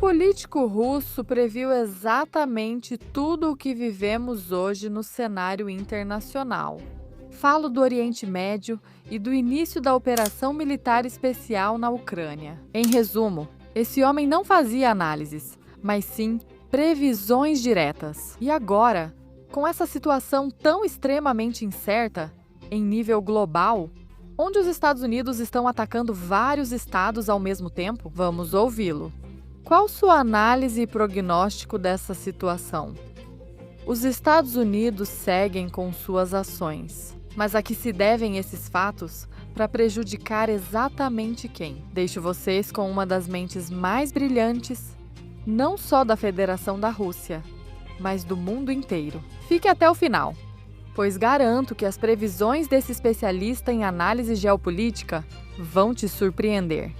político russo previu exatamente tudo o que vivemos hoje no cenário internacional. Falo do Oriente Médio e do início da operação militar especial na Ucrânia. Em resumo, esse homem não fazia análises, mas sim previsões diretas. E agora, com essa situação tão extremamente incerta, em nível global, onde os Estados Unidos estão atacando vários estados ao mesmo tempo, vamos ouvi-lo. Qual sua análise e prognóstico dessa situação? Os Estados Unidos seguem com suas ações, mas a que se devem esses fatos para prejudicar exatamente quem? Deixo vocês com uma das mentes mais brilhantes, não só da Federação da Rússia, mas do mundo inteiro. Fique até o final, pois garanto que as previsões desse especialista em análise geopolítica vão te surpreender.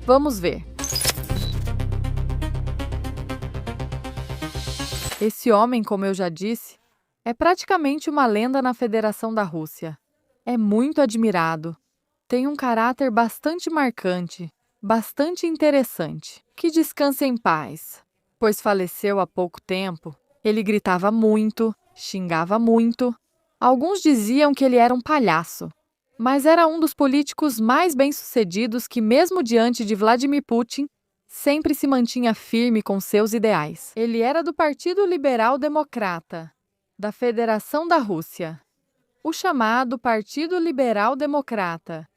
Vamos ver. Esse homem, como eu já disse, é praticamente uma lenda na Federação da Rússia. É muito admirado, tem um caráter bastante marcante, bastante interessante. Que descanse em paz, pois faleceu há pouco tempo. Ele gritava muito, xingava muito. Alguns diziam que ele era um palhaço, mas era um dos políticos mais bem-sucedidos que, mesmo diante de Vladimir Putin, sempre se mantinha firme com seus ideais. Ele era do Partido Liberal Democrata, da Federação da Rússia, o chamado Partido Liberal Democrata,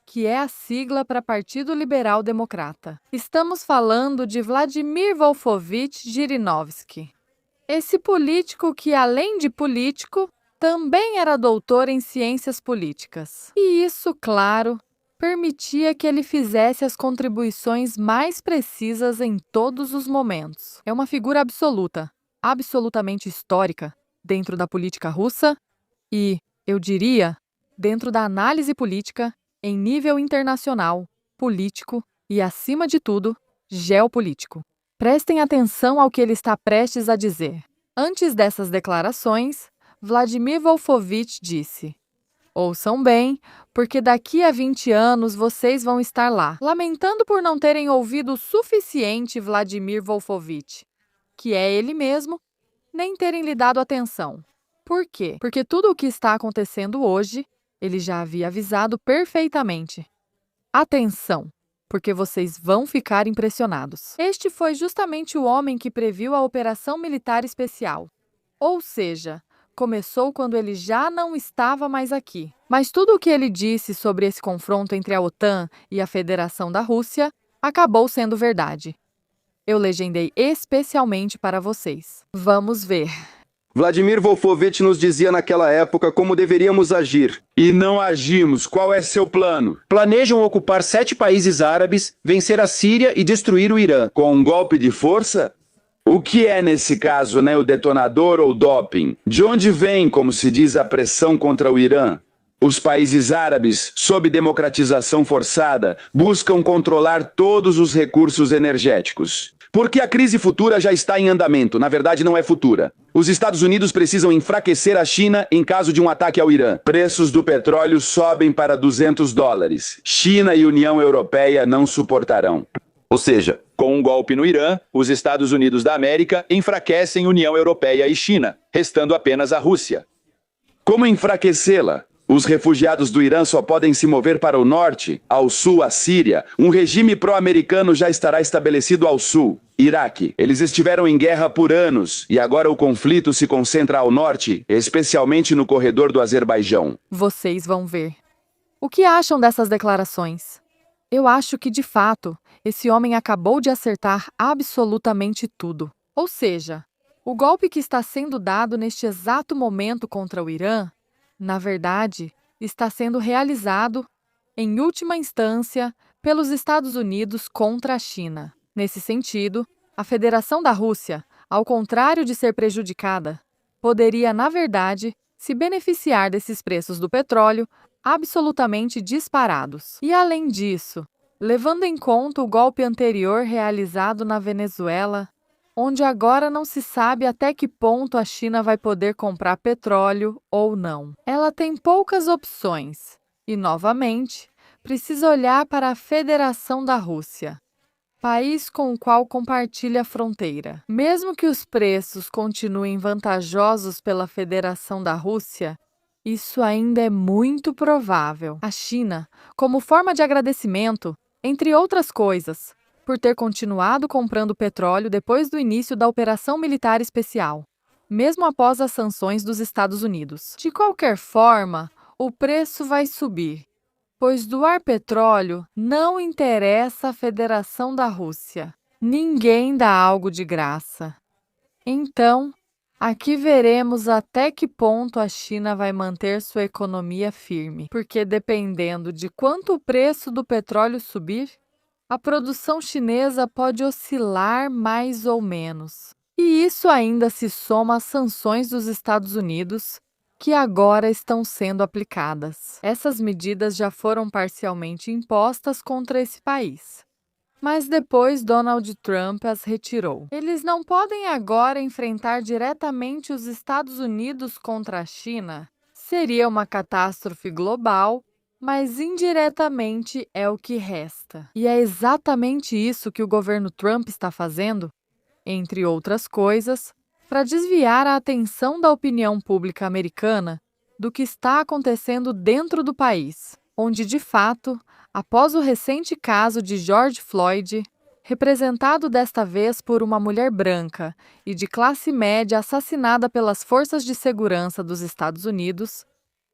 que é a sigla para Partido Liberal Democrata. Estamos falando de Vladimir Wolfovich Zhirinovsky. Esse político que, além de político, também era doutor em ciências políticas. E isso, claro, permitia que ele fizesse as contribuições mais precisas em todos os momentos. É uma figura absoluta, absolutamente histórica, dentro da política russa e, eu diria, dentro da análise política em nível internacional, político e, acima de tudo, geopolítico. Prestem atenção ao que ele está prestes a dizer. Antes dessas declarações, Vladimir Wolfovich disse: "Ouçam bem, porque daqui a 20 anos vocês vão estar lá, lamentando por não terem ouvido o suficiente Vladimir Wolfovich, que é ele mesmo, nem terem lhe dado atenção. Por quê? Porque tudo o que está acontecendo hoje, ele já havia avisado perfeitamente. Atenção, porque vocês vão ficar impressionados." Este foi justamente o homem que previu a operação militar especial. Ou seja, começou quando ele já não estava mais aqui. Mas tudo o que ele disse sobre esse confronto entre a OTAN e a Federação da Rússia acabou sendo verdade. Eu legendei especialmente para vocês. Vamos ver. Vladimir Wolfovich nos dizia naquela época como deveríamos agir. E não agimos. Qual é seu plano? Planejam ocupar 7 países árabes, vencer a Síria e destruir o Irã. Com um golpe de força? O que é nesse caso, né, o detonador ou doping? De onde vem, como se diz, a pressão contra o Irã? Os países árabes, sob democratização forçada, buscam controlar todos os recursos energéticos. Porque a crise futura já está em andamento, na verdade não é futura. Os Estados Unidos precisam enfraquecer a China em caso de um ataque ao Irã. Preços do petróleo sobem para $200. China e União Europeia não suportarão. Ou seja, com um golpe no Irã, os Estados Unidos da América enfraquecem União Europeia e China, restando apenas a Rússia. Como enfraquecê-la? Os refugiados do Irã só podem se mover para o norte, ao sul a Síria. Um regime pró-americano já estará estabelecido ao sul. Iraque. Eles estiveram em guerra por anos e agora o conflito se concentra ao norte, especialmente no corredor do Azerbaijão. Vocês vão ver. O que acham dessas declarações? Eu acho que, de fato, esse homem acabou de acertar absolutamente tudo. Ou seja, o golpe que está sendo dado neste exato momento contra o Irã, na verdade, está sendo realizado, em última instância, pelos Estados Unidos contra a China. Nesse sentido, a Federação da Rússia, ao contrário de ser prejudicada, poderia, na verdade, se beneficiar desses preços do petróleo absolutamente disparados. E, além disso, levando em conta o golpe anterior realizado na Venezuela, onde agora não se sabe até que ponto a China vai poder comprar petróleo ou não. Ela tem poucas opções e, novamente, precisa olhar para a Federação da Rússia. país com o qual compartilha a fronteira. Mesmo que os preços continuem vantajosos pela Federação da Rússia, isso ainda é muito provável. A China, como forma de agradecimento, entre outras coisas, por ter continuado comprando petróleo depois do início da Operação Militar Especial, mesmo após as sanções dos Estados Unidos. De qualquer forma, o preço vai subir, pois doar petróleo não interessa à Federação da Rússia. Ninguém dá algo de graça. Então, aqui veremos até que ponto a China vai manter sua economia firme, porque dependendo de quanto o preço do petróleo subir, a produção chinesa pode oscilar mais ou menos. E isso ainda se soma às sanções dos Estados Unidos, que agora estão sendo aplicadas. Essas medidas já foram parcialmente impostas contra esse país, mas depois Donald Trump as retirou. Eles não podem agora enfrentar diretamente os Estados Unidos contra a China. Seria uma catástrofe global, mas indiretamente é o que resta. E é exatamente isso que o governo Trump está fazendo, entre outras coisas, para desviar a atenção da opinião pública americana do que está acontecendo dentro do país, onde, de fato, após o recente caso de George Floyd, representado desta vez por uma mulher branca e de classe média assassinada pelas forças de segurança dos Estados Unidos,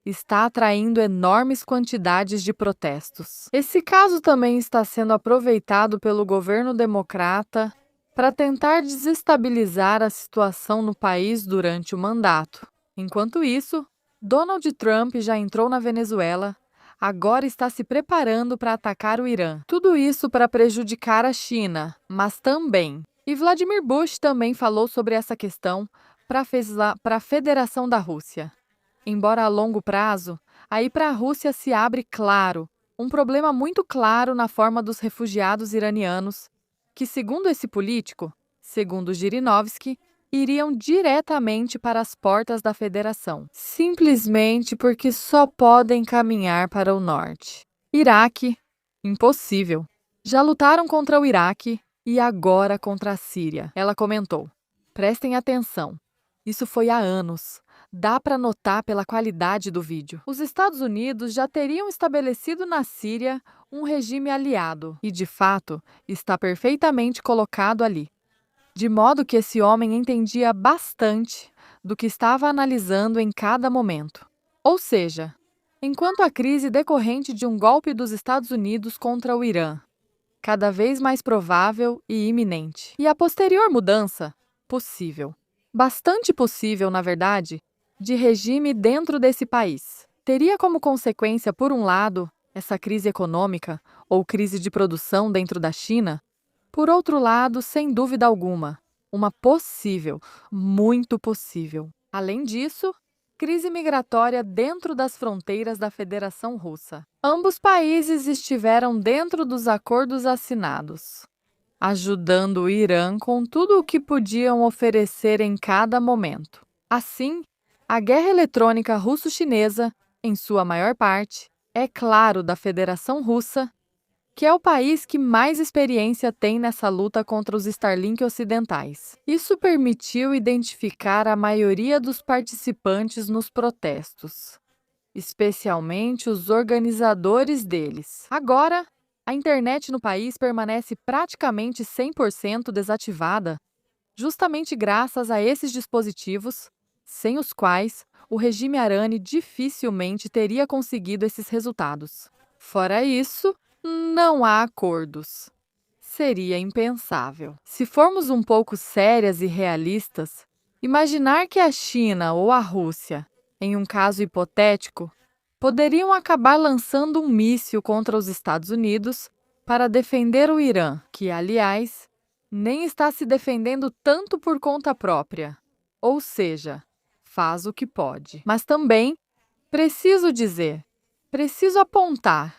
está atraindo enormes quantidades de protestos. Esse caso também está sendo aproveitado pelo governo democrata para tentar desestabilizar a situação no país durante o mandato. Enquanto isso, Donald Trump já entrou na Venezuela, agora está se preparando para atacar o Irã. Tudo isso para prejudicar a China, mas também. E Vladimir Bush também falou sobre essa questão para a Federação da Rússia. Embora a longo prazo, aí para a Rússia se abre, claro, um problema muito claro na forma dos refugiados iranianos, que, segundo esse político, segundo Zhirinovsky, iriam diretamente para as portas da Federação, simplesmente porque só podem caminhar para o norte. Iraque, impossível. Já lutaram contra o Iraque e agora contra a Síria. Ela comentou: prestem atenção, isso foi há anos. Dá para notar pela qualidade do vídeo. Os Estados Unidos já teriam estabelecido na Síria um regime aliado e, de fato, está perfeitamente colocado ali. De modo que esse homem entendia bastante do que estava analisando em cada momento. Ou seja, enquanto a crise decorrente de um golpe dos Estados Unidos contra o Irã, cada vez mais provável e iminente, e a posterior mudança, possível, bastante possível, na verdade, de regime dentro desse país, teria como consequência, por um lado, essa crise econômica ou crise de produção dentro da China, por outro lado, sem dúvida alguma, uma possível, muito possível. Além disso, crise migratória dentro das fronteiras da Federação Russa. Ambos países estiveram dentro dos acordos assinados, ajudando o Irã com tudo o que podiam oferecer em cada momento. Assim, a guerra eletrônica russo-chinesa, em sua maior parte, é claro da Federação Russa, que é o país que mais experiência tem nessa luta contra os Starlink ocidentais. Isso permitiu identificar a maioria dos participantes nos protestos, especialmente os organizadores deles. Agora, a internet no país permanece praticamente 100% desativada, justamente graças a esses dispositivos, sem os quais o regime Arani dificilmente teria conseguido esses resultados. Fora isso, não há acordos. Seria impensável. Se formos um pouco sérias e realistas, imaginar que a China ou a Rússia, em um caso hipotético, poderiam acabar lançando um míssil contra os Estados Unidos para defender o Irã, que, aliás, nem está se defendendo tanto por conta própria. Ou seja, faz o que pode. Mas também, preciso apontar,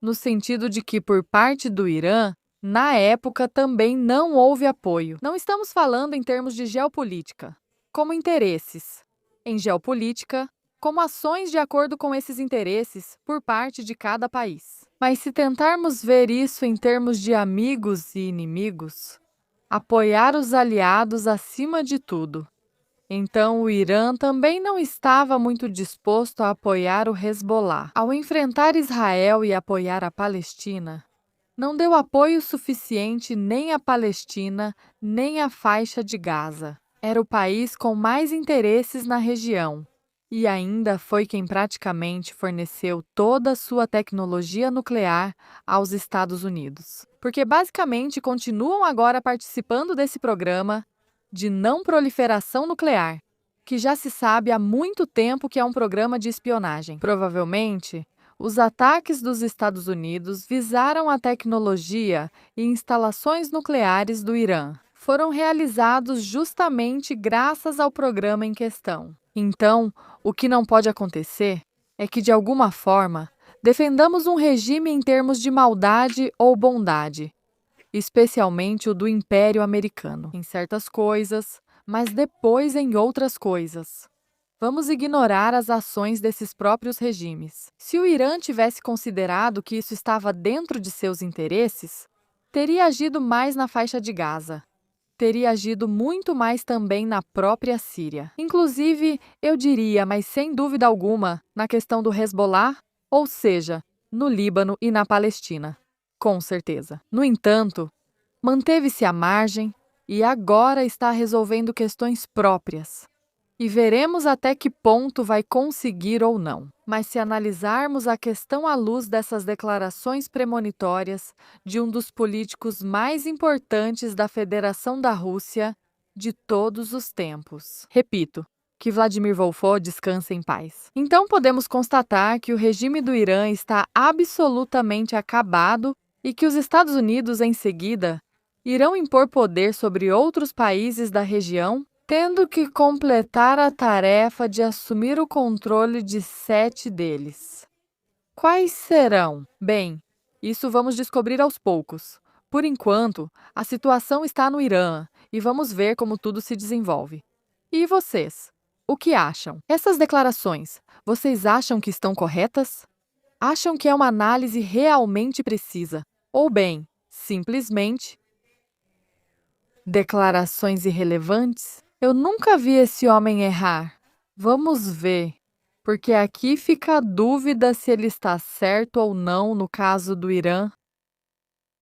no sentido de que, por parte do Irã, na época também não houve apoio. Não estamos falando em termos de geopolítica, como interesses. Em geopolítica, como ações de acordo com esses interesses por parte de cada país. Mas se tentarmos ver isso em termos de amigos e inimigos, apoiar os aliados acima de tudo. Então, o Irã também não estava muito disposto a apoiar o Hezbollah. Ao enfrentar Israel e apoiar a Palestina, não deu apoio suficiente nem à Palestina, nem à faixa de Gaza. Era o país com mais interesses na região. E ainda foi quem praticamente forneceu toda a sua tecnologia nuclear aos Estados Unidos. Porque basicamente continuam agora participando desse programa de não proliferação nuclear, que já se sabe há muito tempo que é um programa de espionagem. Provavelmente, os ataques dos Estados Unidos visaram a tecnologia e instalações nucleares do Irã. Foram realizados justamente graças ao programa em questão. Então, o que não pode acontecer é que, de alguma forma, defendamos um regime em termos de maldade ou bondade, especialmente o do Império Americano, em certas coisas, mas depois em outras coisas. Vamos ignorar as ações desses próprios regimes. Se o Irã tivesse considerado que isso estava dentro de seus interesses, teria agido mais na faixa de Gaza. Teria agido muito mais também na própria Síria. Inclusive, eu diria, mas sem dúvida alguma, na questão do Hezbollah, ou seja, no Líbano e na Palestina. Com certeza. No entanto, manteve-se à margem e agora está resolvendo questões próprias. E veremos até que ponto vai conseguir ou não. Mas se analisarmos a questão à luz dessas declarações premonitórias de um dos políticos mais importantes da Federação da Rússia de todos os tempos. Repito, que Vladimir Volfov descanse em paz. Então podemos constatar que o regime do Irã está absolutamente acabado e que os Estados Unidos, em seguida, irão impor poder sobre outros países da região, tendo que completar a tarefa de assumir o controle de 7 deles. Quais serão? Bem, isso vamos descobrir aos poucos. Por enquanto, a situação está no Irã e vamos ver como tudo se desenvolve. E vocês? O que acham? Essas declarações, vocês acham que estão corretas? Acham que é uma análise realmente precisa? Ou bem, simplesmente declarações irrelevantes? Eu nunca vi esse homem errar. Vamos ver, porque aqui fica a dúvida se ele está certo ou não no caso do Irã.